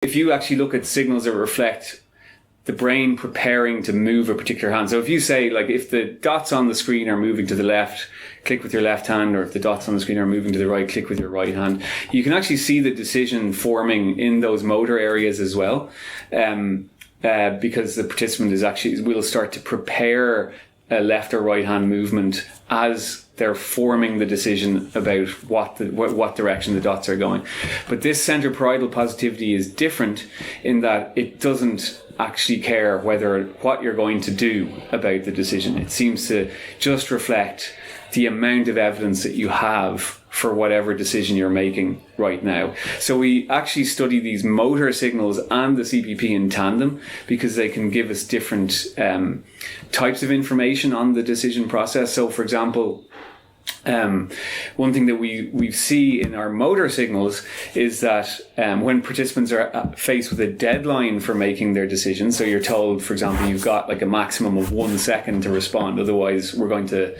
if you actually look at signals that reflect the brain preparing to move a particular hand. So if you say, like, if the dots on the screen are moving to the left, click with your left hand, or if the dots on the screen are moving to the right, click with your right hand, you can actually see the decision forming in those motor areas as well. Because the participant will start to prepare a left or right hand movement as they're forming the decision about what direction the dots are going. But this centroparietal positivity is different in that it doesn't actually care what you're going to do about the decision. It seems to just reflect the amount of evidence that you have for whatever decision you're making right now. So we actually study these motor signals and the CPP in tandem because they can give us different types of information on the decision process. So, for example, one thing that we see in our motor signals is that when participants are faced with a deadline for making their decision, so you're told, for example, you've got like a maximum of 1 second to respond, otherwise we're going to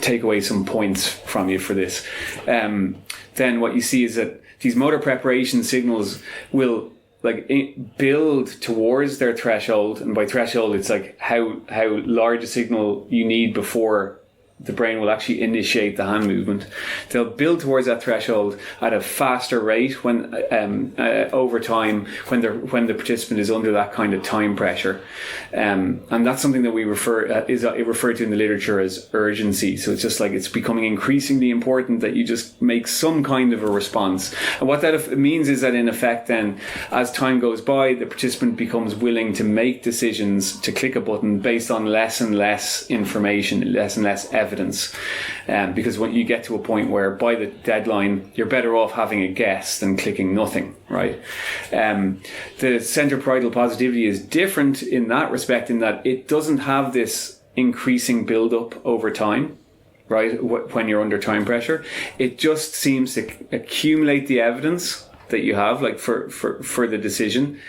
take away some points from you for this, then what you see is that these motor preparation signals will build towards their threshold, and by threshold it's like how large a signal you need before the brain will actually initiate the hand movement. They'll build towards that threshold at a faster rate when over time when the participant is under that kind of time pressure, and that's something that we referred to in the literature as urgency. So it's just like it's becoming increasingly important that you just make some kind of a response. And what that means is that in effect, then, as time goes by, the participant becomes willing to make decisions to click a button based on less and less information, less and less evidence. Because when you get to a point where by the deadline you're better off having a guess than clicking nothing, right? The centroparietal positivity is different in that respect, in that it doesn't have this increasing build-up over time, right? When you're under time pressure, it just seems to accumulate the evidence that you have, like for the decision,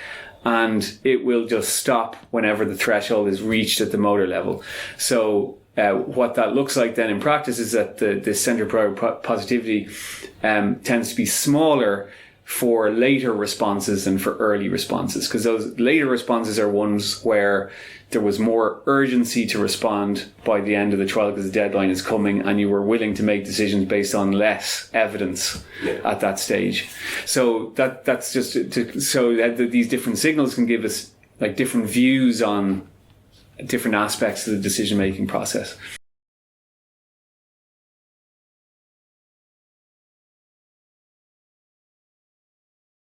and it will just stop whenever the threshold is reached at the motor level. So what that looks like then in practice is that the centroparietal positivity tends to be smaller for later responses than for early responses, because those later responses are ones where there was more urgency to respond by the end of the trial because the deadline is coming, and you were willing to make decisions based on less evidence at that stage. So that's just so that these different signals can give us like different views on different aspects of the decision-making process.